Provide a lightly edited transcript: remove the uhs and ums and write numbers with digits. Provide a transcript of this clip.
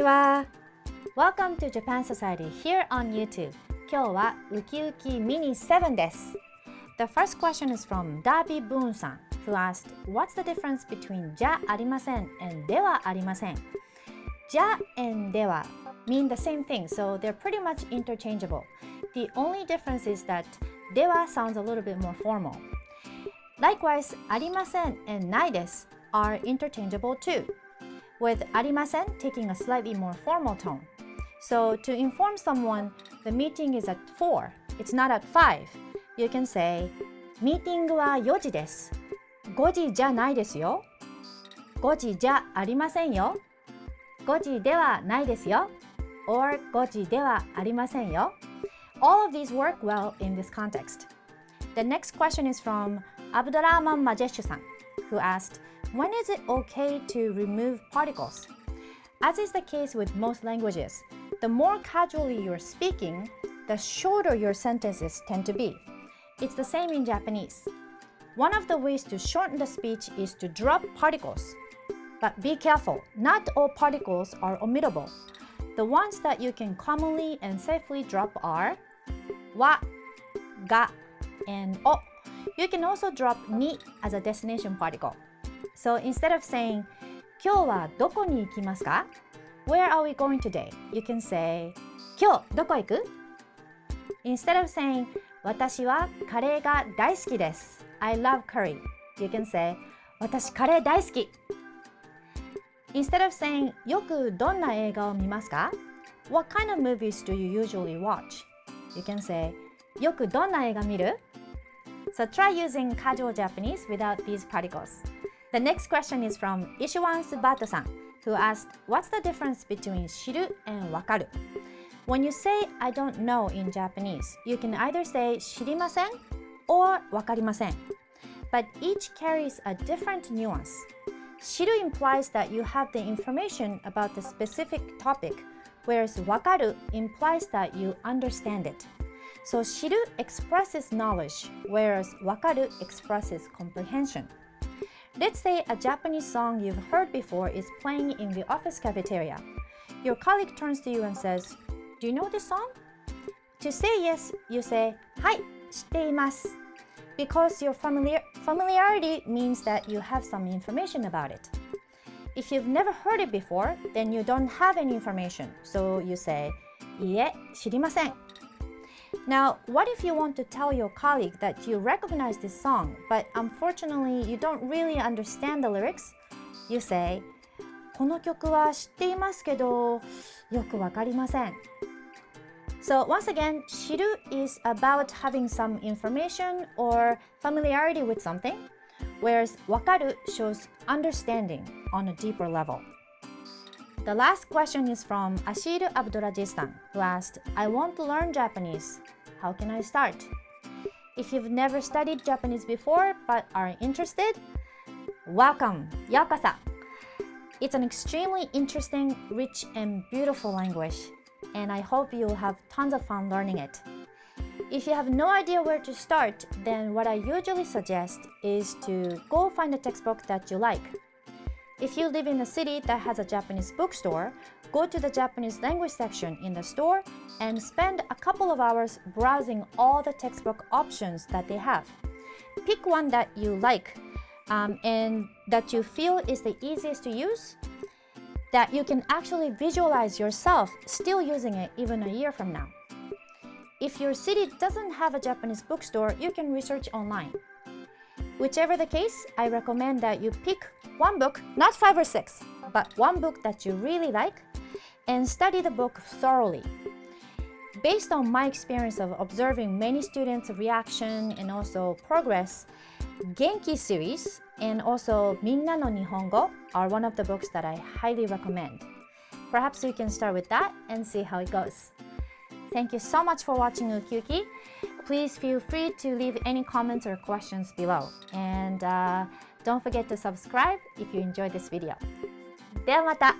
は。Welcome to Japan Society here on YouTube. 今日はウキウキミニ7です。The first question is from Darby Boon さん who asked, What's the difference between じゃありません and ではありません？じゃ and では mean the same thing, so they're pretty much interchangeable. The only difference is that では sounds a little bit more formal. Likewise, ありません and ないです are interchangeable too.With ありません taking a slightly more formal tone. So to inform someone the meeting is at 4, it's not at 5, you can say ミーティングは4時です。5時じゃないですよ。5時じゃありませんよ。5時ではないですよ。or 5時ではありませんよ。All of these work well in this context. The next question is from Abdulrahman Majash さん who asked,When is it okay to remove particles? As is the case with most languages, the more casually you're speaking, the shorter your sentences tend to be. It's the same in Japanese. One of the ways to shorten the speech is to drop particles. But be careful, not all particles are omittable. The ones that you can commonly and safely drop are わ, が, and お. You can also drop に as a destination particle.So instead of saying, 今日はどこに行きますか? Where are we going today? You can say, 今日どこ行く? Instead of saying, 私はカレーが大好きです。I love curry. You can say, 私カレー大好き。Instead of saying, よくどんな映画を見ますか? What kind of movies do you usually watch? You can say, よくどんな映画見る? So try using casual Japanese without these particles.The next question is from Ishiwan Subato-san, who asked, What's the difference between 知る and わかる? When you say I don't know in Japanese, you can either say 知りません or わかりません. But each carries a different nuance. 知る implies that you have the information about the specific topic, whereas わかる implies that you understand it. So 知る expresses knowledge, whereas わかる expresses comprehension.Let's say a Japanese song you've heard before is playing in the office cafeteria. Your colleague turns to you and says, Do you know this song? To say yes, you say, はい、知っています。Because your familiarity means that you have some information about it. If you've never heard it before, then you don't have any information. So you say, いいえ、知りません。Now, what if you want to tell your colleague that you recognize this song, but unfortunately you don't really understand the lyrics? You say, この曲は知っていますけど、よくわかりません。So once again, 知る is about having some information or familiarity with something, whereas わかる shows understanding on a deeper level. The last question is from Ashir Abdulrajis-san, who asked, I want to learn Japanese. How can I start? If you've never studied Japanese before but are interested, welcome, ようこそ. It's an extremely interesting, rich, and beautiful language, and I hope you'll have tons of fun learning it. If you have no idea where to start, then what I usually suggest is to go find a textbook that you like.If you live in a city that has a Japanese bookstore, go to the Japanese language section in the store and spend a couple of hours browsing all the textbook options that they have. Pick one that you like and that you feel is the easiest to use, that you can actually visualize yourself still using it even a year from now. If your city doesn't have a Japanese bookstore, you can research online.Whichever the case, I recommend that you pick one book, not 5 or 6, but one book that you really like, and study the book thoroughly. Based on my experience of observing many students' reaction and also progress, Genki series and also Minna no Nihongo are one of the books that I highly recommend. Perhaps you can start with that and see how it goes. Thank you so much for watching Uki Uki.Please feel free to leave any comments or questions below. And don't forget to subscribe if you enjoyed this video. ではまた